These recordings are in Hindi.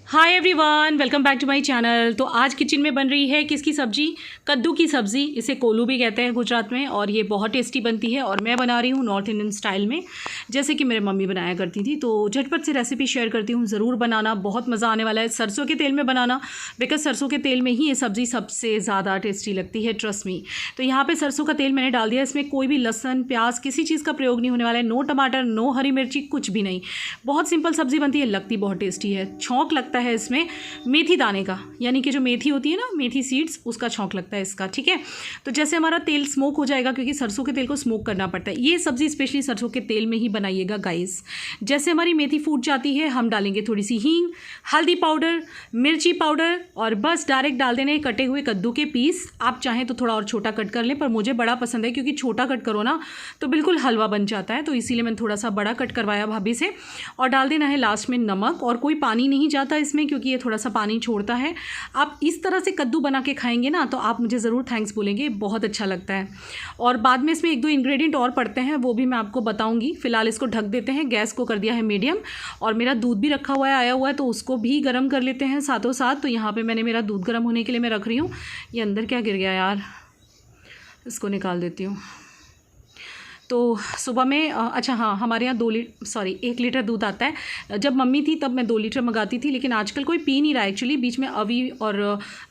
Hi everyone, welcome back to my channel. तो आज किचन में बन रही है किसकी सब्जी? कद्दू की सब्ज़ी। इसे कोलू भी कहते हैं गुजरात में, और ये बहुत टेस्टी बनती है और मैं बना रही हूँ नॉर्थ इंडियन स्टाइल में, जैसे कि मेरे मम्मी बनाया करती थी। तो झटपट से रेसिपी शेयर करती हूँ, ज़रूर बनाना, बहुत मज़ा आने वाला है। सरसों के तेल में बनाना, बिकॉज सरसों के तेल में ही ये सब्ज़ी सबसे ज़्यादा टेस्टी लगती है, ट्रस्ट मी। तो यहाँ पर सरसों का तेल मैंने डाल दिया, इसमें कोई भी लहसुन प्याज किसी चीज़ का प्रयोग नहीं होने वाला है, नो टमाटर नो हरी मिर्ची, कुछ भी नहीं। बहुत सिंपल सब्ज़ी बनती है, लगती बहुत टेस्टी है। छौंक लगता है इसमें मेथी दाने का, यानी कि जो मेथी होती है ना, मेथी सीड्स, उसका छौंक लगता है इसका, ठीक है। तो जैसे हमारा तेल स्मोक हो जाएगा, क्योंकि सरसों के तेल को स्मोक करना पड़ता है। ये सब्ज़ी स्पेशली सरसों के तेल में ही बनाइएगा गाइस। जैसे हमारी मेथी फूट जाती है, हम डालेंगे थोड़ी सी हींग, हल्दी पाउडर, मिर्ची पाउडर, और बस डायरेक्ट डाल देने कटे हुए कद्दू के पीस। आप चाहें तो थोड़ा और छोटा कट कर लें, पर मुझे बड़ा पसंद है, क्योंकि छोटा कट करो ना तो बिल्कुल हलवा बन जाता है, तो इसीलिए मैंने थोड़ा सा बड़ा कट करवाया भाभी से। और डाल देना है लास्ट में नमक, और कोई पानी नहीं जाता इसमें, क्योंकि ये थोड़ा सा पानी छोड़ता है। आप इस तरह से कद्दू बना के खाएंगे ना, तो आप मुझे ज़रूर थैंक्स बोलेंगे, बहुत अच्छा लगता है। और बाद में इसमें एक दो इंग्रेडिएंट और पड़ते हैं, वो भी मैं आपको बताऊंगी। फिलहाल इसको ढक देते हैं, गैस को कर दिया है मीडियम, और मेरा दूध भी रखा हुआ है, आया हुआ है, तो उसको भी गर्म कर लेते हैं साथों साथ। तो यहाँ पे मैंने मेरा दूध गर्म होने के लिए मैं रख रही हूँ। ये अंदर क्या गिर गया यार, इसको निकाल देती हूँ। तो सुबह में अच्छा हाँ, हमारे यहाँ 1 लीटर दूध आता है। जब मम्मी थी तब मैं 2 लीटर मंगाती थी, लेकिन आजकल कोई पी नहीं रहा एक्चुअली। बीच में अभी और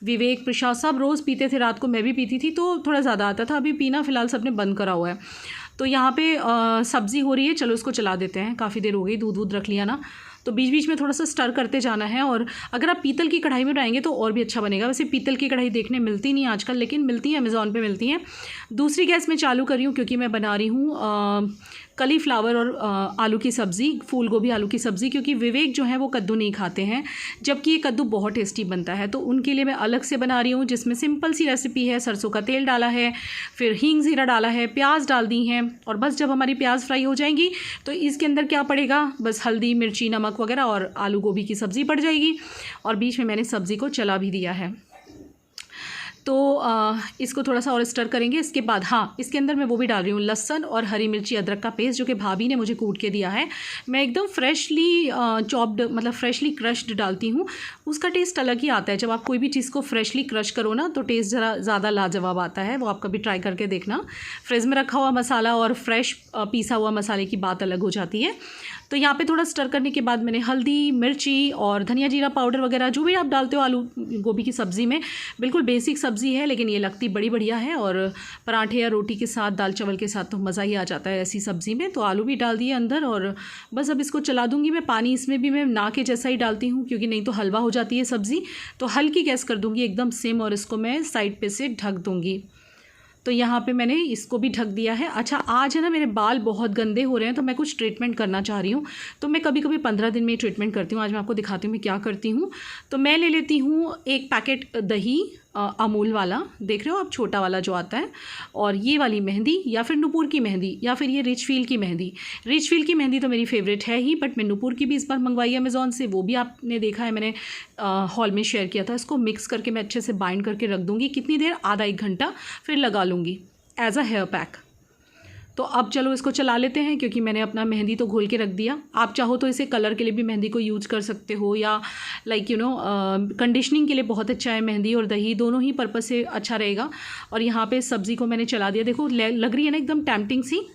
विवेक, प्रशांत सब रोज़ पीते थे, रात को मैं भी पीती थी, तो थोड़ा ज़्यादा आता था। अभी पीना फ़िलहाल सबने बंद करा हुआ है। तो यहाँ पे सब्ज़ी हो रही है, चलो इसको चला देते हैं। काफ़ी देर हो गई, दूध रख लिया ना, तो बीच बीच में थोड़ा सा स्टर करते जाना है। और अगर आप पीतल की कढ़ाई में बनाएंगे तो और भी अच्छा बनेगा। वैसे पीतल की कढ़ाई देखने मिलती नहीं आजकल, लेकिन मिलती है, अमेज़ॉन पे मिलती हैं। दूसरी गैस में चालू कर रही हूँ, क्योंकि मैं बना रही हूँ कलीफ्लावर और आलू की सब्ज़ी, फूल गोभी आलू की सब्ज़ी, क्योंकि विवेक जो है वो कद्दू नहीं खाते हैं, जबकि ये कद्दू बहुत टेस्टी बनता है। तो उनके लिए मैं अलग से बना रही हूँ, जिसमें सिंपल सी रेसिपी है। सरसों का तेल डाला है, फिर हींग ज़ीरा डाला है, प्याज डाल दी हैं, और बस जब हमारी प्याज फ्राई हो जाएंगी तो इसके अंदर क्या पड़ेगा, बस हल्दी मिर्ची नमक वगैरह, और आलू गोभी की सब्ज़ी पड़ जाएगी। और बीच में मैंने सब्ज़ी को चला भी दिया है। तो इसको थोड़ा सा और स्टर करेंगे। इसके बाद हाँ, इसके अंदर मैं वो भी डाल रही हूँ, लहसुन और हरी मिर्ची अदरक का पेस्ट, जो कि भाभी ने मुझे कूट के दिया है। मैं एकदम फ्रेशली चॉप्ड, मतलब फ्रेशली क्रश्ड डालती हूँ। उसका टेस्ट अलग ही आता है। जब आप कोई भी चीज़ को फ्रेशली क्रश करो ना, तो टेस्ट ज़रा ज़्यादा लाजवाब आता है। वो आप कभी ट्राई करके देखना। फ्रिज में रखा हुआ मसाला और फ्रेश पीसा हुआ मसाले की बात अलग हो जाती है। तो यहाँ पे थोड़ा स्टर करने के बाद मैंने हल्दी मिर्ची और धनिया जीरा पाउडर वगैरह जो भी आप डालते हो आलू गोभी की सब्ज़ी में, बिल्कुल बेसिक सब्ज़ी है, लेकिन ये लगती बड़ी बढ़िया है। और पराठे या रोटी के साथ, दाल चावल के साथ तो मज़ा ही आ जाता है ऐसी सब्ज़ी में। तो आलू भी डाल दिए अंदर, और बस अब इसको चला दूँगी मैं। पानी इसमें भी मैं ना के जैसा ही डालती हूँ, क्योंकि नहीं तो हलवा हो जाती है सब्ज़ी। तो हल्की गैस कर दूँगी एकदम सिम, और इसको मैं साइड पे से ढक दूँगी। तो यहाँ पे मैंने इसको भी ढक दिया है। अच्छा, आज है ना मेरे बाल बहुत गंदे हो रहे हैं, तो मैं कुछ ट्रीटमेंट करना चाह रही हूँ। तो मैं कभी कभी 15 दिन में ट्रीटमेंट करती हूँ। आज मैं आपको दिखाती हूँ मैं क्या करती हूँ। तो मैं ले लेती हूँ 1 पैकेट दही, अमूल वाला, देख रहे हो आप, छोटा वाला जो आता है। और ये वाली मेहंदी, या फिर नुपुर की मेहंदी, या फिर ये रिचफील्ड की मेहंदी। रिचफील्ड की मेहंदी तो मेरी फेवरेट है ही, बट मैं नुपुर की भी इस बार मंगवाई है अमेज़ॉन से, वो भी आपने देखा है, मैंने हॉल में शेयर किया था। इसको मिक्स करके मैं अच्छे से बाइंड करके रख दूँगी। कितनी देर, आधा 1 घंटा, फिर लगा लूँगी एज अ हेयर पैक। तो अब चलो इसको चला लेते हैं, क्योंकि मैंने अपना मेहंदी तो घोल के रख दिया। आप चाहो तो इसे कलर के लिए भी मेहंदी को यूज़ कर सकते हो, या लाइक कंडीशनिंग के लिए बहुत अच्छा है मेहंदी और दही, दोनों ही पर्पज़ से अच्छा रहेगा। और यहाँ पे सब्ज़ी को मैंने चला दिया, देखो लग रही है ना एकदम टेम्पटिंग सी।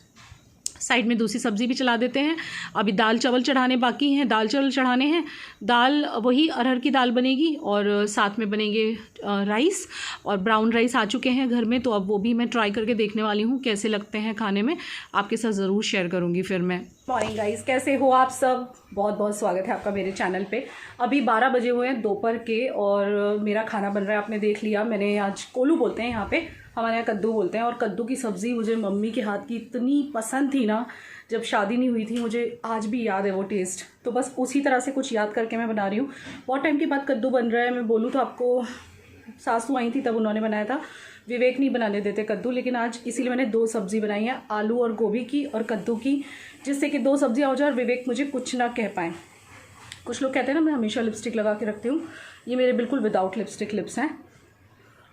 साइड में दूसरी सब्ज़ी भी चला देते हैं। अभी दाल चावल चढ़ाने बाकी हैं, दाल चावल चढ़ाने हैं। दाल वही अरहर की दाल बनेगी, और साथ में बनेंगे राइस, और ब्राउन राइस आ चुके हैं घर में। तो अब वो भी मैं ट्राई करके देखने वाली हूँ कैसे लगते हैं खाने में, आपके साथ ज़रूर शेयर करूँगी फिर मैं। मॉर्निंग गाइस, कैसे हो आप सब? बहुत बहुत स्वागत है आपका मेरे चैनल पे। अभी 12 बजे हुए हैं दोपहर के, और मेरा खाना बन रहा है, आपने देख लिया। मैंने आज कोलू बोलते हैं यहाँ पे, हमारे यहाँ कद्दू बोलते हैं। और कद्दू की सब्ज़ी मुझे मम्मी के हाथ की इतनी पसंद थी ना, जब शादी नहीं हुई थी, मुझे आज भी याद है वो टेस्ट। तो बस उसी तरह से कुछ याद करके मैं बना रही हूँ। बहुत टाइम के बाद कद्दू बन रहा है। मैं बोलूँ तो आपको, सासू आई थी तब उन्होंने बनाया था, विवेक नहीं बनाने देते कद्दू, लेकिन आज इसीलिए मैंने 2 सब्ज़ी बनाई है, आलू और गोभी की और कद्दू की, जिससे कि 2 सब्ज़ियाँ हो जाए और विवेक मुझे कुछ ना कह पाएँ। कुछ लोग कहते हैं ना मैं हमेशा लिपस्टिक लगा के रखती हूँ, ये मेरे बिल्कुल विदाउट लिपस्टिक लिप्स हैं।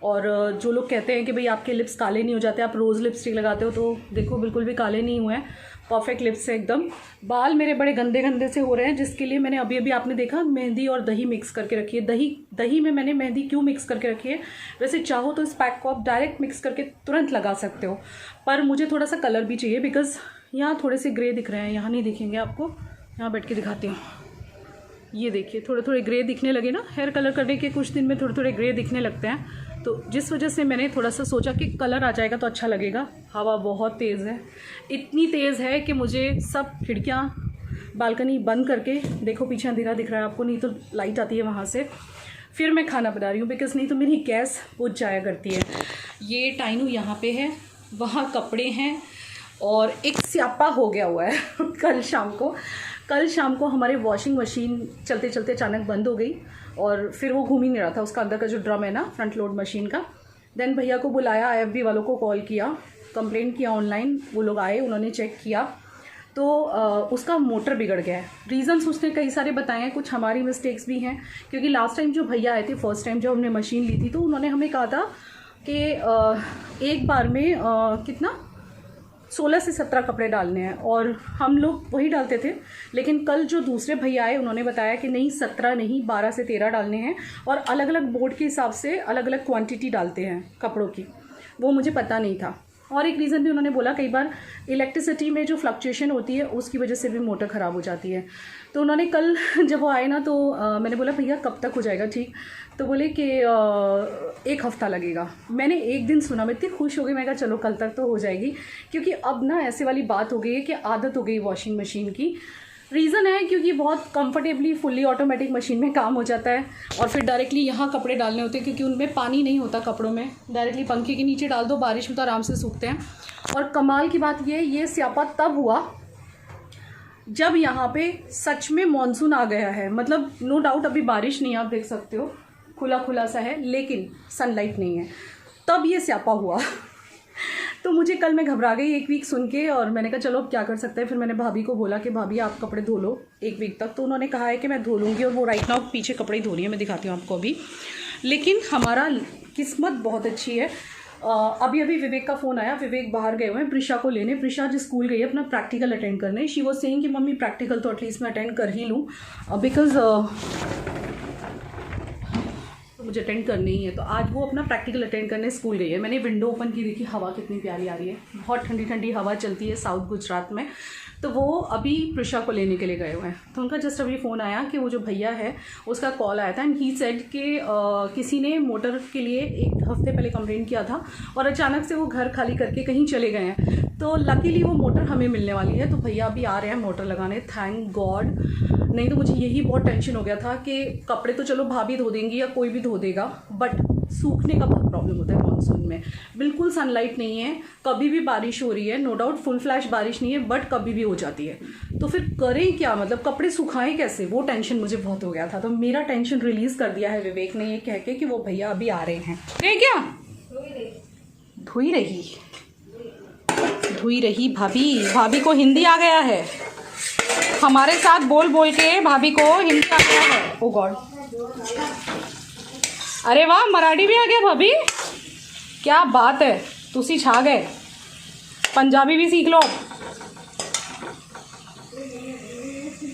और जो लोग कहते हैं कि भाई आपके लिप्स काले नहीं हो जाते, आप रोज़ लिपस्टिक लगाते हो, तो देखो बिल्कुल भी काले नहीं हुए हैं। परफेक्ट लिप्स है एकदम। बाल मेरे बड़े गंदे गंदे से हो रहे हैं, जिसके लिए मैंने अभी अभी आपने देखा मेहंदी और दही मिक्स करके रखी है। दही में मैंने मेहंदी क्यों मिक्स करके रखी है, वैसे चाहो तो इस पैक को आप डायरेक्ट मिक्स करके तुरंत लगा सकते हो, पर मुझे थोड़ा सा कलर भी चाहिए बिकॉज यहाँ थोड़े से ग्रे दिख रहे हैं, यहाँ नहीं दिखेंगे आपको, यहाँ बैठ के दिखाती हूँ। ये देखिए थोड़े थोड़े ग्रे दिखने लगे ना, हेयर कलर करने के कुछ दिन में थोड़े थोड़े ग्रे दिखने लगते हैं, तो जिस वजह से मैंने थोड़ा सा सोचा कि कलर आ जाएगा तो अच्छा लगेगा। हवा बहुत तेज़ है, इतनी तेज़ है कि मुझे सब खिड़कियाँ बालकनी बंद करके, देखो पीछे अंधेरा दिख रहा है आपको, नहीं तो लाइट आती है वहाँ से, फिर मैं खाना बना रही हूँ बिकॉज़ नहीं तो मेरी गैस बुझ जाया करती है। ये टाइनू यहाँ पे है, वहाँ कपड़े हैं और एक स्यापा हो गया हुआ है कल शाम को हमारे वॉशिंग मशीन चलते चलते अचानक बंद हो गई और फिर वो घूम ही नहीं रहा था, उसका अंदर का जो ड्रम है ना फ्रंट लोड मशीन का। देन भैया को बुलाया, IFB वालों को कॉल किया, कंप्लेंट किया ऑनलाइन, वो लोग आए, उन्होंने चेक किया तो उसका मोटर बिगड़ गया है। रीज़न्स उसने कई सारे बताए हैं, कुछ हमारी मिस्टेक्स भी हैं, क्योंकि लास्ट टाइम जो भैया आए थे, फर्स्ट टाइम जब हमने मशीन ली थी, तो उन्होंने हमें कहा था कि एक बार में कितना 16 से 17 कपड़े डालने हैं, और हम लोग वही डालते थे। लेकिन कल जो दूसरे भैया आए उन्होंने बताया कि नहीं 17 नहीं 12 से 13 डालने हैं, और अलग अलग बोर्ड के हिसाब से अलग अलग क्वांटिटी डालते हैं कपड़ों की, वो मुझे पता नहीं था। और एक रीज़न भी उन्होंने बोला, कई बार इलेक्ट्रिसिटी में जो फ्लक्चुएशन होती है उसकी वजह से भी मोटर ख़राब हो जाती है। तो उन्होंने कल जब वो आए ना तो मैंने बोला भैया कब तक हो जाएगा ठीक, तो बोले कि 1 हफ़्ता लगेगा। मैंने एक दिन सुना, मैं इतनी खुश हो गई, मैं कहा चलो कल तक तो हो जाएगी, क्योंकि अब ना ऐसे वाली बात हो गई है कि आदत हो गई वॉशिंग मशीन की। रीज़न है क्योंकि बहुत कंफर्टेबली फुल्ली ऑटोमेटिक मशीन में काम हो जाता है, और फिर डायरेक्टली यहाँ कपड़े डालने होते हैं क्योंकि उनमें पानी नहीं होता कपड़ों में, डायरेक्टली पंखे के नीचे डाल दो, बारिश में तो आराम से सूखते हैं। और कमाल की बात ये स्यापा तब हुआ जब यहाँ पे सच में मॉनसून आ गया है। मतलब नो डाउट अभी बारिश नहीं है, आप देख सकते हो खुला खुला सा है, लेकिन सनलाइट नहीं है, तब ये स्यापा हुआ। तो मुझे कल मैं घबरा गई 1 वीक सुन के, और मैंने कहा चलो अब क्या कर सकते हैं। फिर मैंने भाभी को बोला कि भाभी आप कपड़े धो लो 1 वीक तक, तो उन्होंने कहा है कि मैं धो लूँगी, और वो राइट नाउ पीछे कपड़े ही धो रही है, मैं दिखाती हूँ आपको अभी। लेकिन हमारा किस्मत बहुत अच्छी है। अभी विवेक का फ़ोन आया, विवेक बाहर गए हुए हैं प्रिशा को लेने। प्रिशा जो स्कूल गई है अपना प्रैक्टिकल अटेंड करने, शी वॉज सेइंग कि मम्मी प्रैक्टिकल तो एटलीस्ट मैं अटेंड कर ही लूँ, बिकॉज मुझे अटेंड करनी ही है। तो आज वो अपना प्रैक्टिकल अटेंड करने स्कूल गई है। मैंने विंडो ओपन की, देखी हवा कितनी प्यारी आ रही है, बहुत ठंडी ठंडी हवा चलती है साउथ गुजरात में। तो वो अभी प्रिशा को लेने के लिए गए हुए हैं, तो उनका जस्ट अभी फ़ोन आया कि वो जो भैया है उसका कॉल आया था, एंड ही सेड कि किसी ने मोटर के लिए 1 हफ्ते पहले कंप्लेंट किया था और अचानक से वो घर खाली करके कहीं चले गए हैं। तो लकीली वो मोटर हमें मिलने वाली है, तो भैया अभी आ रहे हैं मोटर लगाने, थैंक गॉड। नहीं तो मुझे यही बहुत टेंशन हो गया था कि कपड़े तो चलो भाभी धो देंगी या कोई भी धो देगा, बट सूखने का बहुत प्रॉब्लम होता है मानसून में। बिल्कुल सनलाइट नहीं है, कभी भी बारिश हो रही है, नो डाउट फुल फ्लैश बारिश नहीं है, बट कभी भी हो जाती है। तो फिर करें क्या, मतलब कपड़े सुखाएं कैसे, वो टेंशन मुझे बहुत हो गया था। तो मेरा टेंशन रिलीज़ कर दिया है विवेक ने ये कह के कि वो भैया अभी आ रहे हैं। क्या धुई रही भाभी को हिंदी आ गया है, हमारे साथ बोल बोल के भाभी को हिंदी आ गया है। ओ गॉड, अरे वाह मराठी भी आ गया भाभी, क्या बात है, तुसी छा गए, पंजाबी भी सीख लो।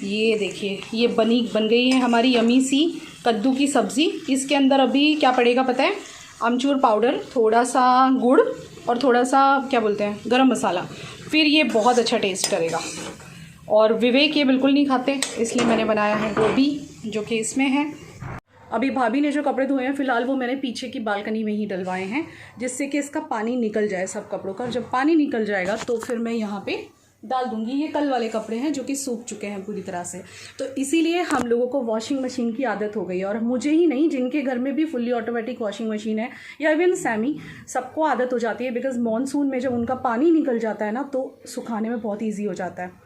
ये देखिए ये बन गई है हमारी यमी सी कद्दू की सब्ज़ी। इसके अंदर अभी क्या पड़ेगा पता है, अमचूर पाउडर, थोड़ा सा गुड़ और थोड़ा सा क्या बोलते हैं गरम मसाला, फिर ये बहुत अच्छा टेस्ट करेगा। और विवेक ये बिल्कुल नहीं खाते, इसलिए मैंने बनाया है गोभी जो कि इसमें है। अभी भाभी ने जो कपड़े धोए हैं फ़िलहाल वो मैंने पीछे की बालकनी में ही डलवाए हैं, जिससे कि इसका पानी निकल जाए सब कपड़ों का। जब पानी निकल जाएगा तो फिर मैं यहाँ पे डाल दूँगी। ये कल वाले कपड़े हैं जो कि सूख चुके हैं पूरी तरह से, तो इसीलिए हम लोगों को वॉशिंग मशीन की आदत हो गई है। और मुझे ही नहीं, जिनके घर में भी फुल्ली ऑटोमेटिक वॉशिंग मशीन है या इवन सैमी, सबको आदत हो जाती है। बिकॉज मानसून में जब उनका पानी निकल जाता है ना तो सुखाने में बहुत ईजी हो जाता है।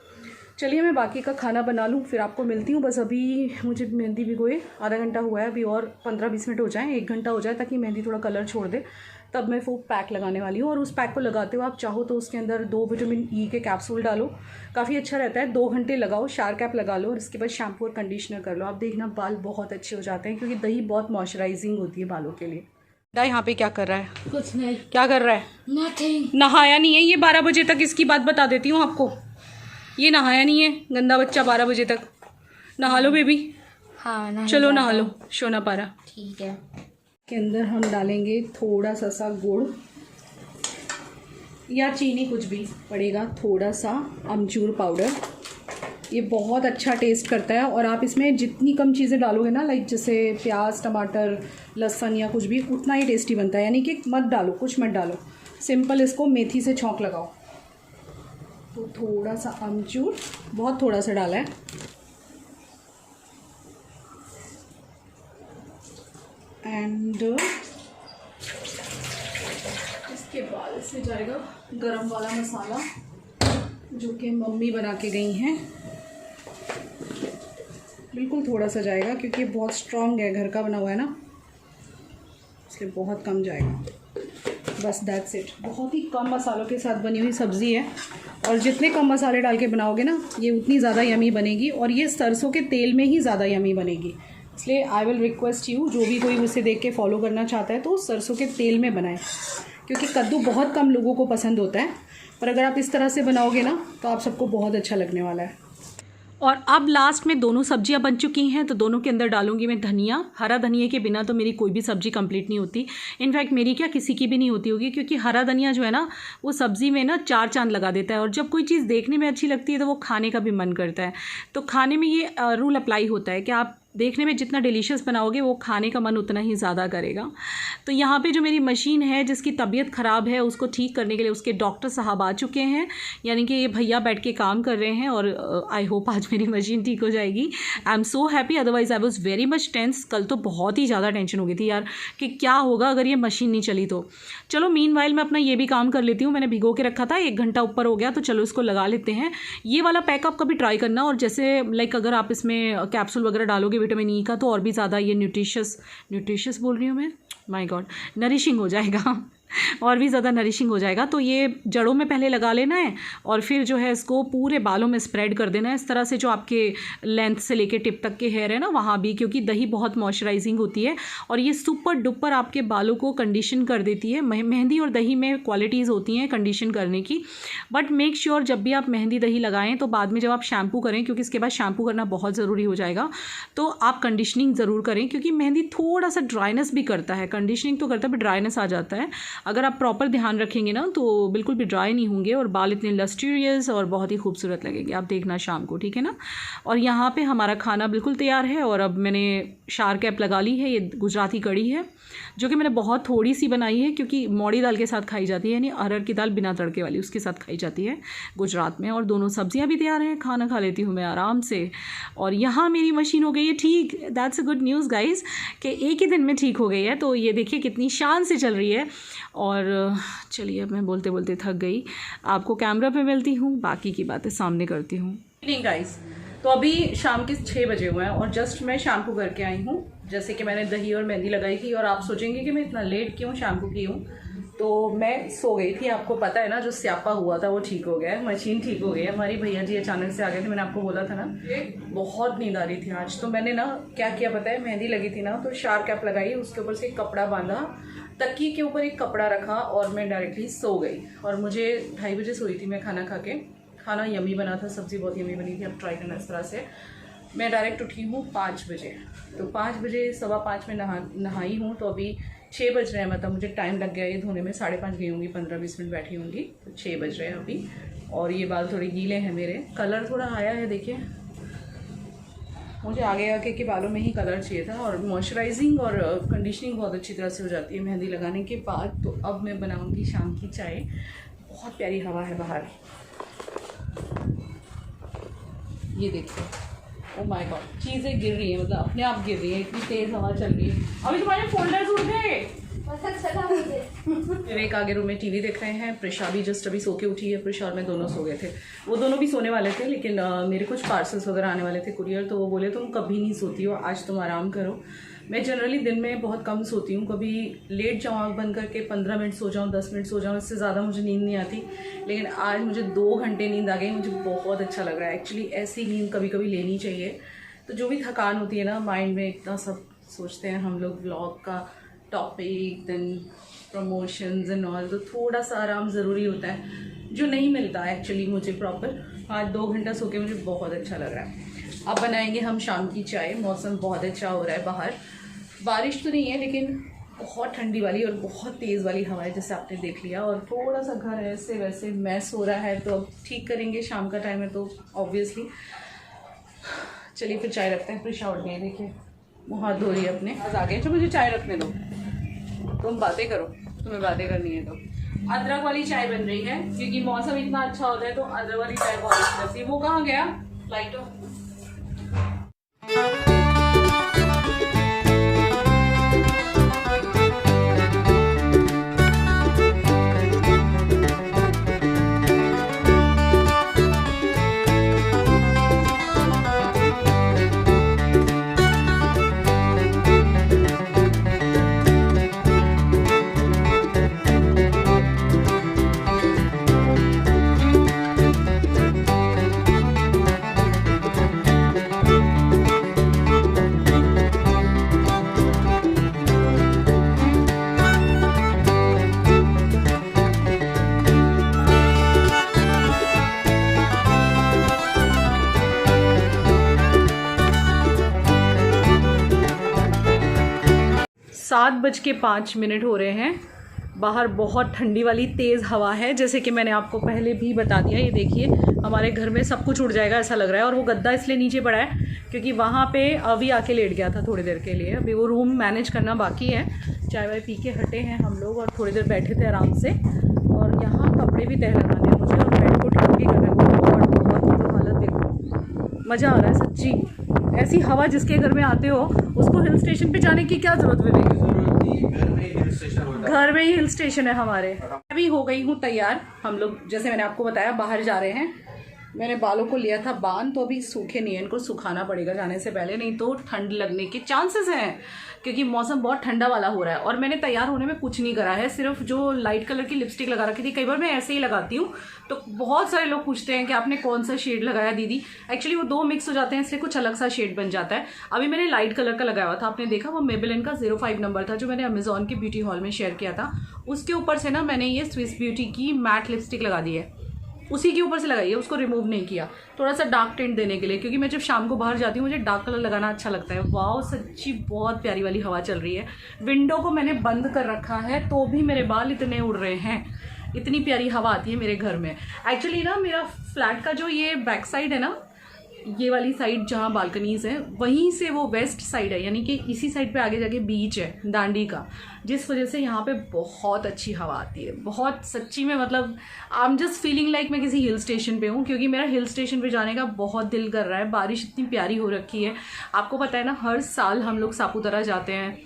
चलिए मैं बाकी का खाना बना लूँ, फिर आपको मिलती हूँ। बस अभी मुझे मेहंदी भिगोए आधा घंटा हुआ है, अभी और 15-20 मिनट हो जाएँ, 1 घंटा हो जाए ताकि मेहंदी थोड़ा कलर छोड़ दे, तब मैं वो पैक लगाने वाली हूँ। और उस पैक को लगाते हो आप चाहो तो उसके अंदर 2 विटामिन ई के कैप्सूल डालो, काफ़ी अच्छा रहता है। 2 घंटे लगाओ, शार कैप लगा लो और इसके बाद शैम्पू और कंडीशनर कर लो। आप देखना बाल बहुत अच्छे हो जाते हैं, क्योंकि दही बहुत मॉइस्चराइजिंग होती है बालों के लिए। यहाँ पे क्या कर रहा है? कुछ नहीं। क्या कर रहा है? नथिंग। नहाया नहीं है ये, 12 बजे तक इसकी बात बता देती हूँ आपको। ये नहाया नहीं है, गंदा बच्चा 12 बजे तक। नहा लो बेबी। हाँ चलो नहा लो, सोना पारा। ठीक है। के अंदर हम डालेंगे थोड़ा सा गुड़ या चीनी, कुछ भी पड़ेगा, थोड़ा सा अमचूर पाउडर। ये बहुत अच्छा टेस्ट करता है और आप इसमें जितनी कम चीज़ें डालोगे ना, लाइक जैसे प्याज, टमाटर, लहसुन या कुछ भी, उतना ही टेस्टी बनता है। यानी कि मत डालो, कुछ मत डालो, सिंपल इसको मेथी से छौंक लगाओ। तो थोड़ा सा अमचूर, बहुत थोड़ा सा डाला है, एंड इसके बाद इसमें जाएगा गरम वाला मसाला जो कि मम्मी बना के गई हैं। बिल्कुल थोड़ा सा जाएगा क्योंकि बहुत स्ट्रॉन्ग है, घर का बना हुआ है ना, इसलिए बहुत कम जाएगा। बस दैट्स इट। बहुत ही कम मसालों के साथ बनी हुई सब्ज़ी है और जितने कम मसाले डाल के बनाओगे ना, ये उतनी ज़्यादा यमी बनेगी और ये सरसों के तेल में ही ज़्यादा यमी बनेगी। इसलिए आई विल रिक्वेस्ट यू, जो भी कोई मुझसे देख के फॉलो करना चाहता है तो सरसों के तेल में बनाएं, क्योंकि कद्दू बहुत कम लोगों को पसंद होता है, पर अगर आप इस तरह से बनाओगे ना तो आप सबको बहुत अच्छा लगने वाला है। और अब लास्ट में दोनों सब्जियां बन चुकी हैं, तो दोनों के अंदर डालूंगी मैं धनिया। हरा धनिया के बिना तो मेरी कोई भी सब्ज़ी कंप्लीट नहीं होती। इनफैक्ट मेरी क्या, किसी की भी नहीं होती होगी, क्योंकि हरा धनिया जो है ना, वो सब्ज़ी में ना 4 चांद लगा देता है। और जब कोई चीज़ देखने में अच्छी लगती है तो वो खाने का भी मन करता है। तो खाने में ये रूल अप्लाई होता है कि आप देखने में जितना डिलीशियस बनाओगे, वो खाने का मन उतना ही ज़्यादा करेगा। तो यहाँ पे जो मेरी मशीन है, जिसकी तबीयत ख़राब है, उसको ठीक करने के लिए उसके डॉक्टर साहब आ चुके हैं, यानी कि ये भैया बैठ के काम कर रहे हैं। और आई होप आज मेरी मशीन ठीक हो जाएगी। I am so happy, otherwise I was very much tense. कल तो बहुत ही ज़्यादा टेंशन हो गई थी यार कि क्या होगा अगर ये मशीन नहीं चली तो। चलो मीनवाइल मैं अपना ये भी काम कर लेती हूँ। मैंने भिगो के रखा था, 1 घंटा ऊपर हो गया, तो चलो इसको लगा लेते हैं। ये वाला पैक आप कभी ट्राई करना, और जैसे लाइक अगर आप इसमें कैप्सूल वगैरह डालोगे विटामिन ई का, तो और भी ज़्यादा ये न्यूट्रिशियस बोल रही हूँ मैं, माय गॉड, नरिशिंग हो जाएगा और भी ज़्यादा नरिशिंग हो जाएगा। तो ये जड़ों में पहले लगा लेना है और फिर जो है इसको पूरे बालों में स्प्रेड कर देना है इस तरह से, जो आपके लेंथ से लेके टिप तक के हेयर है ना, वहाँ भी, क्योंकि दही बहुत मॉइस्चराइजिंग होती है और ये सुपर डुपर आपके बालों को कंडीशन कर देती है। मेहंदी और दही में क्वालिटीज़ होती हैं कंडीशन करने की, बट मेक श्योर जब भी आप मेहंदी दही लगाएं तो बाद में जब आप शैम्पू करें, क्योंकि इसके बाद शैम्पू करना बहुत ज़रूरी हो जाएगा, तो आप कंडीशनिंग ज़रूर करें, क्योंकि मेहंदी थोड़ा सा ड्राइनेस भी करता है। कंडीशनिंग तो करता है बट ड्राइनेस आ जाता है। अगर आप प्रॉपर ध्यान रखेंगे ना तो बिल्कुल भी ड्राई नहीं होंगे और बाल इतने लस्ट्रियस और बहुत ही खूबसूरत लगेंगे। आप देखना शाम को, ठीक है ना। और यहाँ पे हमारा खाना बिल्कुल तैयार है और अब मैंने शार कैप लगा ली है। ये गुजराती कड़ी है जो कि मैंने बहुत थोड़ी सी बनाई है, क्योंकि मौड़ी दाल के साथ खाई जाती है, यानी अरहर की दाल बिना तड़के वाली, उसके साथ खाई जाती है गुजरात में। और दोनों सब्जियां भी तैयार हैं, खाना खा लेती हूँ मैं आराम से। और यहाँ मेरी मशीन हो गई है ठीक। That's a good news guys कि एक ही दिन में ठीक हो गई है। तो ये देखिए कितनी शान से चल रही है। और चलिए अब मैं बोलते बोलते थक गई, आपको कैमरा पे मिलती हूँ, बाकी की बातें सामने करती हूँ। इवनिंग गाइस, तो अभी शाम के 6 बजे हुए हैं और जस्ट मैं शैम्पू करके आई हूँ। जैसे कि मैंने दही और मेहंदी लगाई थी, और आप सोचेंगे कि मैं इतना लेट क्यों शैम्पू की हूँ, तो मैं सो गई थी। आपको पता है ना, जो स्यापा हुआ था वो ठीक हो गया है, मशीन ठीक हो गई है। हमारी भैया जी अचानक से आ गए थे, मैंने आपको बोला था ना, बहुत नींद आ रही थी आज। तो मैंने ना क्या किया पता है, मेहंदी लगी थी ना तो शार कैप लगाई, उसके ऊपर से एक कपड़ा बांधा, तकिए के ऊपर एक कपड़ा रखा और मैं डायरेक्टली सो गई। और मुझे 2:30 बजे सोई थी मैं खाना खा के। खाना यमी बना था, सब्ज़ी बहुत यमी बनी थी। अब ट्राई करना इस तरह से। मैं डायरेक्ट उठी हूँ 5 बजे, तो 5 बजे 5:15 में नहाई हूँ, तो अभी 6 बज रहे हैं। मतलब मुझे टाइम लग गया ये धोने में, 5:30 गई होंगी, 15-20 मिनट बैठी होंगी, तो 6 बज रहे हैं अभी। और ये बाल थोड़े गीले हैं मेरे, कलर थोड़ा आया है, देखिए। मुझे आगे आके के बालों में ही कलर चाहिए था। और मॉइस्चराइजिंग और कंडीशनिंग बहुत अच्छी तरह से हो जाती है मेहंदी लगाने के बाद। तो अब मैं बनाऊंगी शाम की चाय। बहुत प्यारी हवा है बाहर, ये देखिए। ओ माय गॉड, चीज़ें गिर रही हैं, मतलब अपने आप गिर रही है, इतनी तेज़ हवा चल रही है। अभी तुम्हारे फोल्डर्स उड़ गए। फिर एक आगे रूम में टीवी देख रहे हैं। प्रिशा भी जस्ट अभी सो के उठी है। प्रिशा और मैं दोनों सो गए थे। वो दोनों भी सोने वाले थे, लेकिन मेरे कुछ पार्सल्स वगैरह आने वाले थे कुरियर, तो वो बोले तुम कभी नहीं सोती हो, आज तुम आराम करो। मैं जनरली दिन में बहुत कम सोती हूँ, कभी लेट जाऊँ आँख बंद करके 15 मिनट सो जाऊँ, 10 मिनट सो जाऊँ, इससे ज़्यादा मुझे नींद नहीं आती। लेकिन आज मुझे 2 घंटे नींद आ गई, मुझे बहुत अच्छा लग रहा है। एक्चुअली ऐसी नींद कभी कभी लेनी चाहिए। तो जो भी थकान होती है ना माइंड में, इतना सब सोचते हैं हम लोग, व्लॉग का topic, then promotions and all, तो थोड़ा सा आराम ज़रूरी होता है। जो नहीं मिलता एक्चुअली मुझे प्रॉपर। आज 2 घंटा सो के मुझे बहुत अच्छा लग रहा है। अब बनाएंगे हम शाम की चाय। मौसम बहुत अच्छा हो रहा है बाहर, बारिश तो नहीं है लेकिन बहुत ठंडी वाली और बहुत तेज़ वाली हवा है जैसे आपने देख लिया। और थोड़ा सा घर ऐसे वैसे मैस हो रहा है तो अब ठीक करेंगे, शाम का टाइम है तो ऑब्वियसली। चलिए फिर चाय रखते हैं। प्रिशा उठ गई, देखिए वो हाथ धो रही है अपने। आज आ गए। तो मुझे चाय रखने दो, तुम बातें करो, तुम्हें बातें करनी है तो। अदरक वाली चाय बन रही है क्योंकि मौसम इतना अच्छा होता है तो अदरक वाली चाय बहुत अच्छी लगती है। वो कहाँ गया लाइटो? 7:05 हो रहे हैं। बाहर बहुत ठंडी वाली तेज़ हवा है, जैसे कि मैंने आपको पहले भी बता दिया। ये देखिए हमारे घर में सब कुछ उड़ जाएगा ऐसा लग रहा है। और वो गद्दा इसलिए नीचे पड़ा है क्योंकि वहाँ पे अभी आके लेट गया था थोड़ी देर के लिए। अभी वो रूम मैनेज करना बाकी है। चाय वाय पी के हटे हैं हम लोग और थोड़ी देर बैठे थे आराम से। और यहाँ कपड़े भी तह लगाने हैं मुझे और बेड को ठीक भी करना है। बहुत तो हालत देखो, मज़ा आ रहा है सच्ची। ऐसी हवा जिसके घर में आते हो उसको हिल स्टेशन पे जाने की क्या ज़रूरत है? घर में ही हिल स्टेशन है हमारे। अभी हो गई हूँ तैयार। हम लोग जैसे मैंने आपको बताया बाहर जा रहे हैं। मैंने बालों को लिया था बांध, तो अभी सूखे नहीं है, इनको सुखाना पड़ेगा जाने से पहले, नहीं तो ठंड लगने के चांसेस हैं क्योंकि मौसम बहुत ठंडा वाला हो रहा है। और मैंने तैयार होने में कुछ नहीं करा है, सिर्फ जो लाइट कलर की लिपस्टिक लगा रखी थी। कई बार मैं ऐसे ही लगाती हूँ तो बहुत सारे लोग पूछते हैं कि आपने कौन सा शेड लगाया दीदी। एक्चुअली वो 2 मिक्स हो जाते हैं इसलिए कुछ अलग सा शेड बन जाता है। अभी मैंने लाइट कलर का लगाया हुआ था, आपने देखा, वो मेबेलिन का 05 नंबर था जो मैंने अमेजॉन के ब्यूटी हॉल में शेयर किया था। उसके ऊपर से ना मैंने ये स्विस ब्यूटी की मैट लिपस्टिक लगा दी है, उसी के ऊपर से लगाई है, उसको रिमूव नहीं किया, थोड़ा सा डार्क टिंट देने के लिए, क्योंकि मैं जब शाम को बाहर जाती हूँ मुझे डार्क कलर लगाना अच्छा लगता है। वाह सच्ची बहुत प्यारी वाली हवा चल रही है। विंडो को मैंने बंद कर रखा है तो भी मेरे बाल इतने उड़ रहे हैं, इतनी प्यारी हवा आती है मेरे घर में। एक्चुअली ना मेरा फ्लैट का जो ये बैक साइड है ना, ये वाली साइड जहाँ बालकनीज है वहीं से वो वेस्ट साइड है, यानी कि इसी साइड पे आगे जाके बीच है दांडी का, जिस वजह से यहाँ पे बहुत अच्छी हवा आती है। बहुत सच्ची में मतलब I am just feeling like मैं किसी हिल स्टेशन पे हूँ, क्योंकि मेरा हिल स्टेशन पे जाने का बहुत दिल कर रहा है। बारिश इतनी प्यारी हो रखी है, आपको पता है ना हर साल हम लोग सापुतारा जाते हैं।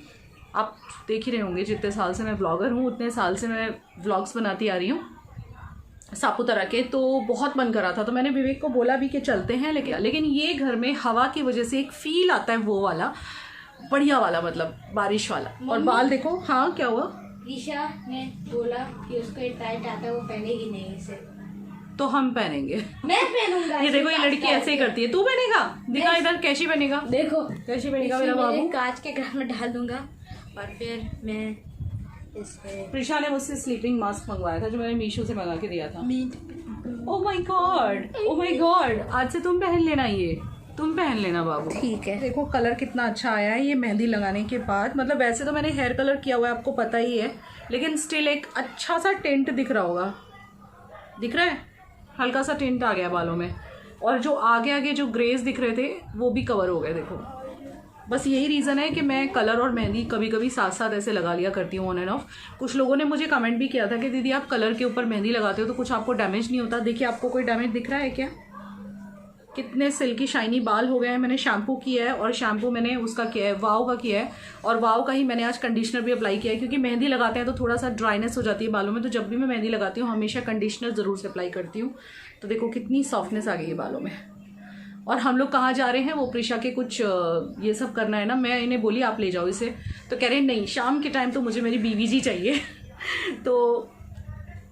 आप देख ही रहे होंगे, जितने साल से मैं ब्लॉगर हूँ उतने साल से मैं व्लॉग्स बनाती आ रही हूँ सापुतारा के। तो बहुत मन कर रहा था तो मैंने विवेक को बोला भी कि चलते हैं, लेकिन ये घर में हवा की वजह से एक फील आता है वो वाला बढ़िया वाला, मतलब बारिश वाला। और बाल देखो। हाँ क्या हुआ? ईशा ने बोला कि उसको एक टाइट आता है, वो पहनेगी नहीं इसे, तो हम पहनेंगे। मैं पहनूंगा। ये देखो ये लड़की ऐसे ही करती है। तू पहनेगा? दिखा इधर, कैसी पहनेगा? देखो कैसी पहनेगा मेरा बाबू? कांच के घर में डाल दूंगा और फिर मैं प्रिशा ने मुझसे स्लीपिंग मास्क मंगवाया था जो मैंने मीशो से मंगा के दिया था। Oh my God, oh my God, आज से तुम पहन लेना, ये तुम पहन लेना बाबू। ठीक है। देखो कलर कितना अच्छा आया है ये मेहंदी लगाने के बाद। मतलब वैसे तो मैंने हेयर कलर किया हुआ है आपको पता ही है, लेकिन स्टिल एक अच्छा सा टिंट दिख रहा होगा, दिख रहा है, हल्का सा टिंट आ गया बालों में। और जो आगे आगे जो ग्रेज दिख रहे थे वो भी कवर हो गए। देखो बस यही रीज़न है कि मैं कलर और मेहंदी कभी कभी साथ साथ ऐसे लगा लिया करती हूँ ऑन एंड ऑफ। कुछ लोगों ने मुझे कमेंट भी किया था कि दीदी आप कलर के ऊपर मेहंदी लगाते हो तो कुछ आपको डैमेज नहीं होता। देखिए आपको कोई डैमेज दिख रहा है क्या? कितने सिल्की शाइनी बाल हो गए हैं। मैंने शैम्पू किया है और शैम्पू मैंने उसका किया है, वाव का किया है, और वाव का ही मैंने आज कंडीशनर भी अप्लाई किया है, क्योंकि मेहंदी लगाते हैं तो थोड़ा सा ड्राइनेस हो जाती है बालों में। तो जब भी मैं मेहंदी लगाती हूँ हमेशा कंडीशनर ज़रूर से अप्लाई करती हूँ। तो देखो कितनी सॉफ्टनेस आ गई है बालों में। और हम लोग कहाँ जा रहे हैं, वो प्रिशा के कुछ ये सब करना है ना। मैं इन्हें बोली आप ले जाओ इसे, तो कह रहे नहीं शाम के टाइम तो मुझे मेरी बीवी जी चाहिए तो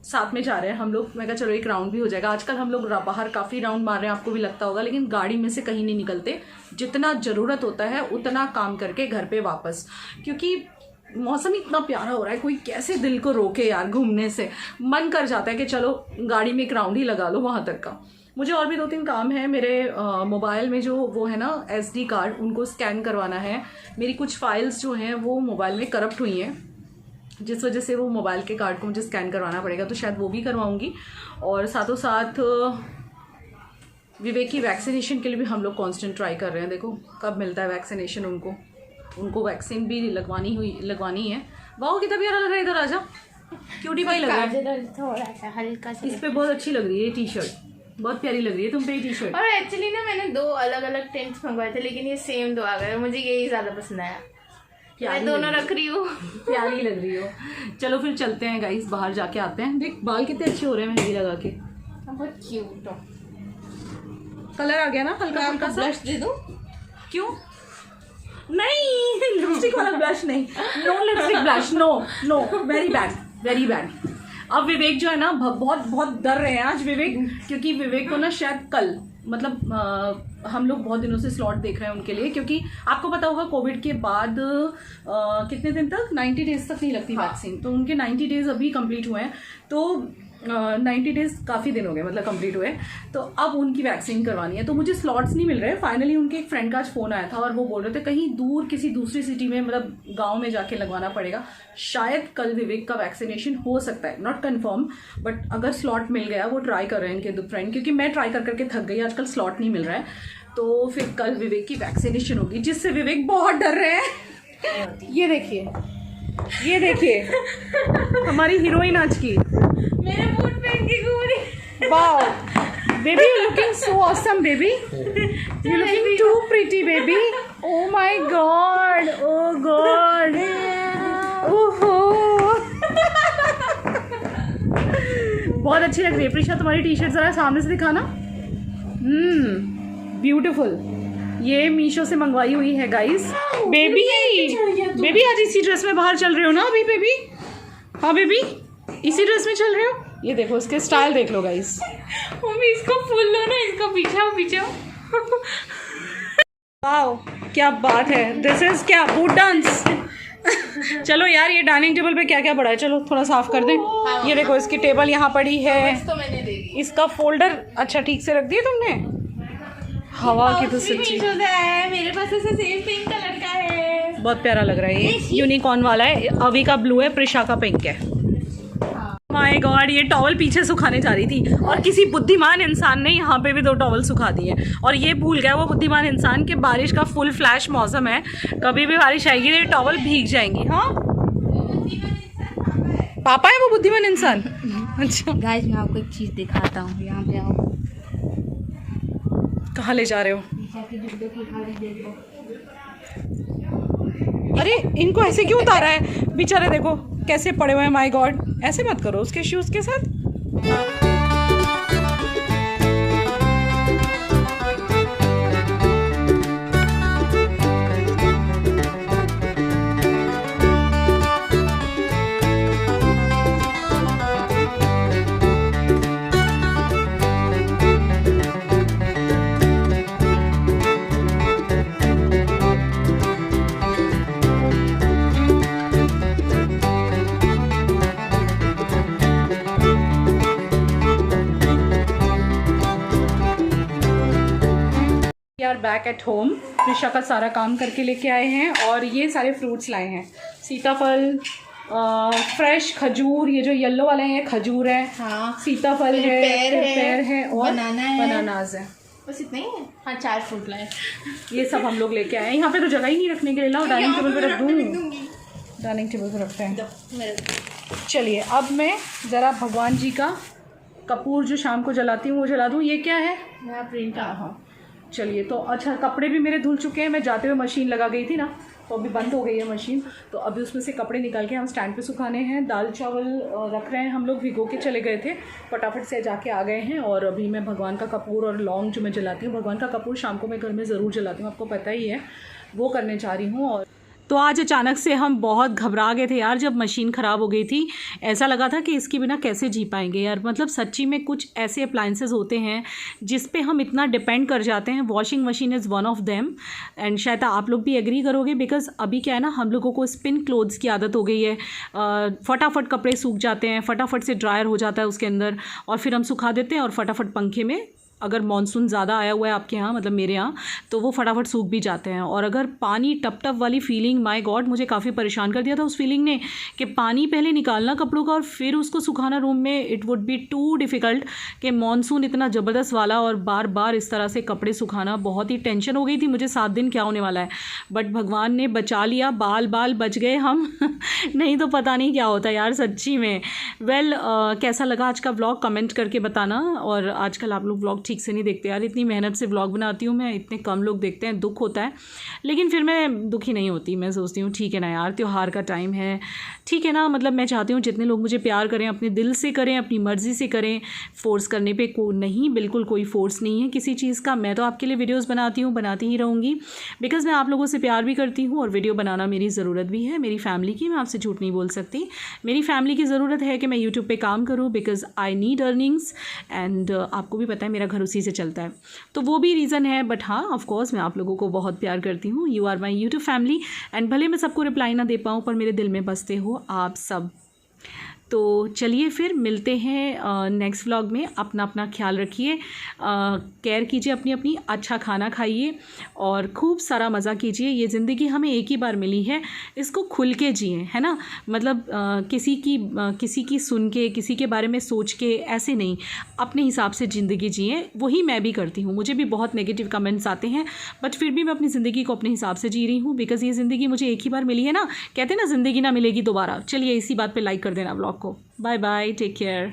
साथ में जा रहे हैं हम लोग। मैं कहा चलो एक राउंड भी हो जाएगा। आजकल हम लोग बाहर काफ़ी राउंड मार रहे हैं, आपको भी लगता होगा, लेकिन गाड़ी में से कहीं नहीं निकलते। जितना ज़रूरत होता है उतना काम करके घर पे वापस, क्योंकि मौसम इतना प्यारा हो रहा है, कोई कैसे दिल को रोके यार घूमने से। मन कर जाता है कि चलो गाड़ी में एक राउंड ही लगा लो वहाँ तक का। मुझे और भी 2-3 काम है मेरे मोबाइल में, जो वो है ना SD कार्ड, उनको स्कैन करवाना है। मेरी कुछ फाइल्स जो हैं वो मोबाइल में करप्ट हुई हैं, जिस वजह से वो मोबाइल के कार्ड को मुझे स्कैन करवाना पड़ेगा, तो शायद वो भी करवाऊँगी। और साथों साथ विवेक की वैक्सीनेशन के लिए भी हम लोग कांस्टेंट ट्राई कर रहे हैं। देखो कब मिलता है वैक्सीनेशन उनको वैक्सीन भी लगवानी है। वाह कितना प्यारा लग रहा है, इधर आजा, क्यूटी पाई लग रहा है। थोड़ा सा हल्का सा इस पे बहुत अच्छी लग रही है ये टी-शर्ट, बहुत प्यारी लग रही है तुम पे ये टी-शर्ट। और एक्चुअली ना मैंने 2 अलग अलग टेंट्स मंगवाए थे, लेकिन ये सेम 2 आ गए, मुझे यही ज़्यादा पसंद आया। मैं दोनों रख रही हूँ। प्यारी लग रही हो। चलो फिर चलते हैं गाइस, बाहर जाके आते हैं। देख बाल कितने अच्छे हो रहे हैं मेहंदी लगा के, बहुत क्यूट हो। कलर आ गया ना हल्का हल्का सा। ब्लश दे दूँ? क्यों नहीं, लिपस्टिक वाला ब्लश नहीं, no lipstick blush, no, very bad. अब विवेक जो है ना बहुत डर रहे हैं आज विवेक, क्योंकि विवेक को ना शायद कल, मतलब हम लोग बहुत दिनों से स्लॉट देख रहे हैं उनके लिए, क्योंकि आपको पता होगा कोविड के बाद कितने दिन तक, 90 डेज तक नहीं लगती वैक्सीन, तो उनके 90 डेज अभी कंप्लीट हुए हैं। तो 90 डेज काफ़ी दिन हो गए मतलब कंप्लीट हुए, तो अब उनकी वैक्सीन करवानी है। तो मुझे स्लॉट्स नहीं मिल रहे। फाइनली उनके एक फ्रेंड का आज फ़ोन आया था और वो बोल रहे थे कहीं दूर किसी दूसरी सिटी में, मतलब गांव में जाके लगवाना पड़ेगा। शायद कल विवेक का वैक्सीनेशन हो सकता है, नॉट कन्फर्म, बट अगर स्लॉट मिल गया, वो ट्राई कर रहे हैं इनके 2 फ्रेंड, क्योंकि मैं ट्राई कर करके थक गई, आजकल स्लॉट नहीं मिल रहा है। तो फिर कल विवेक की वैक्सीनेशन होगी, जिससे विवेक बहुत डर रहे हैं। ये देखिए हमारी हीरोइन आज की, मेरे बूट पहन के घूम रही। Wow baby, you looking so awesome baby, you looking too pretty baby, oh my god, oh god, ओहो बहुत अच्छी लग रही है। प्रिशा तुम्हारी टी-शर्ट जरा सामने से दिखाना। ब्यूटीफुल, ये मीशो से मंगवाई हुई है गाइस। बेबी आज इसी ड्रेस में बाहर चल रहे हो ना अभी बेबी? हाँ बेबी इसी ड्रेस में चल रहे हो। ये देखो इसके स्टाइल देख लो गाइस। मम्मी इसको फुल लो ना, इसको पीछे वाओ क्या बात है, दिस इज क्या बूट डांस। चलो यार ये डाइनिंग टेबल पे क्या क्या पड़ा है, चलो थोड़ा साफ कर दें। ये देखो इसकी टेबल यहाँ पड़ी है, तो मैंने दे दी। इसका फोल्डर अच्छा ठीक से रख दिया तुमने। हवा की तो सच्ची मेरे पास ऐसा सेम पिंक कलर का है, बहुत प्यारा लग रहा है। ये यूनिकॉर्न वाला है, अभी का ब्लू है, प्रिशा का पिंक है। माय गॉड, ये टॉवल पीछे सुखाने जा रही थी और किसी बुद्धिमान इंसान ने यहाँ पे भी 2 टॉवल सुखा दिए, और ये भूल गया वो बुद्धिमान इंसान कि बारिश का फुल फ्लैश मौसम है, कभी भी बारिश आएगी तो ये टॉवल भीग जाएंगी। हाँ पापा है वो बुद्धिमान इंसान। अच्छा गाइस मैं आपको एक चीज़ दिखाता हूँ, यहाँ पे आओ। कहाँ ले जा रहे हो? अरे इनको ऐसे क्यों उतारा है बेचारे, देखो कैसे पड़े हुए हैं। माय गॉड, ऐसे मत करो उसके शूज के साथ। यार बैक एट होम, प्रिशा का सारा काम करके लेके आए हैं और ये सारे फ्रूट्स लाए हैं। सीताफल, फ्रेश खजूर, ये जो येलो वाले हैं ये खजूर है, हाँ सीताफल है, पेड़ है और बनानाज है। बस इतना ही है। हाँ 4 फ्रूट लाए, ये सब हम लोग लेके आए हैं। यहाँ पे तो जगह ही नहीं रखने के लिए, लाओ डाइनिंग टेबल पे रख दूँ, डाइनिंग टेबल पे रखते हैं। चलिए अब मैं ज़रा भगवान जी का कपूर जो शाम को जलाती हूँ वो जला दूँ। ये क्या है? नया प्रिंट। हाँ चलिए, तो अच्छा कपड़े भी मेरे धुल चुके हैं। मैं जाते हुए मशीन लगा गई थी ना, तो अभी बंद हो गई है मशीन, तो अभी उसमें से कपड़े निकाल के हम स्टैंड पे सुखाने हैं। दाल चावल रख रहे हैं हम लोग, भिगो के चले गए थे, फटाफट से जाके आ गए हैं। और अभी मैं भगवान का कपूर और लौंग जो मैं जलाती हूँ, भगवान का कपूर शाम को मैं घर में ज़रूर जलाती हूँ, आपको पता ही है, वो करने जा रही हूँ। और तो आज अचानक से हम बहुत घबरा गए थे यार, जब मशीन ख़राब हो गई थी। ऐसा लगा था कि इसके बिना कैसे जी पाएंगे यार। मतलब सच्ची में कुछ ऐसे अप्लाइंसेस होते हैं जिस पे हम इतना डिपेंड कर जाते हैं। Washing machine is one of them, and शायद आप लोग भी एग्री करोगे, बिकॉज अभी क्या है ना, हम लोगों को स्पिन क्लोथ्स की आदत हो गई है। फटाफट कपड़े सूख जाते हैं, फटाफट से ड्रायर हो जाता है उसके अंदर, और फिर हम सुखा देते हैं और फटाफट पंखे में, अगर मानसून ज़्यादा आया हुआ है आपके यहाँ, मतलब मेरे यहाँ, तो वो फटाफट सूख भी जाते हैं। और अगर पानी टप टप वाली फीलिंग, माय गॉड, मुझे काफ़ी परेशान कर दिया था उस फीलिंग ने, कि पानी पहले निकालना कपड़ों का और फिर उसको सुखाना रूम में, it would be too difficult. कि मानसून इतना ज़बरदस्त वाला और बार बार इस तरह से कपड़े सुखाना, बहुत ही टेंशन हो गई थी मुझे 7 दिन क्या होने वाला है। बट भगवान ने बचा लिया, बाल बाल बच गए हम नहीं तो पता नहीं क्या होता यार सच्ची में। वेल, कैसा लगा आज का व्लॉग कमेंट करके बताना। और आजकल आप लोग व्लॉग ठीक से नहीं देखते यार, इतनी मेहनत से व्लॉग बनाती हूँ मैं, इतने कम लोग देखते हैं, दुख होता है। लेकिन फिर मैं दुखी नहीं होती, मैं सोचती हूँ ठीक है ना यार, त्यौहार का टाइम है, ठीक है ना। मतलब मैं चाहती हूँ जितने लोग मुझे प्यार करें, अपने दिल से करें, अपनी मर्ज़ी से करें, फ़ोर्स करने पे नहीं, बिल्कुल कोई फ़ोर्स नहीं है किसी चीज़ का। मैं तो आपके लिए वीडियोज़ बनाती हूँ, बनाती ही रहूँगी, बिकॉज़ मैं आप लोगों से प्यार भी करती हूँ और वीडियो बनाना मेरी ज़रूरत भी है, मेरी फैमिली की। मैं आपसे झूठ नहीं बोल सकती, मेरी फैमिली की ज़रूरत है कि मैं यूट्यूब पे काम करूँ, because I need earnings, and आपको भी पता है मेरा घर उसी से चलता है, तो वो भी रीज़न है। बट हाँ, ऑफ कोर्स मैं आप लोगों को बहुत प्यार करती हूँ, you are my YouTube family, and भले मैं सबको रिप्लाई ना दे पाऊँ, पर मेरे दिल में बसते हो आप सब। तो चलिए फिर मिलते हैं नेक्स्ट व्लॉग में। अपना अपना ख्याल रखिए, केयर कीजिए अपनी अपनी, अच्छा खाना खाइए और खूब सारा मज़ा कीजिए। ये ज़िंदगी हमें एक ही बार मिली है, इसको खुल के जिए, है ना। मतलब किसी की सुन के, किसी के बारे में सोच के ऐसे नहीं, अपने हिसाब से ज़िंदगी जिए। वही मैं भी करती हूँ, मुझे भी बहुत नेगेटिव कमेंट्स आते हैं, बट फिर भी मैं अपनी ज़िंदगी को अपने हिसाब से जी रही हूँ, बिकॉज़ ये ज़िंदगी मुझे एक ही बार मिली है ना। कहते हैं ना, ज़िंदगी ना मिलेगी दोबारा। चलिए इसी बात पर लाइक कर देना व्लॉग को। Bye bye, take care.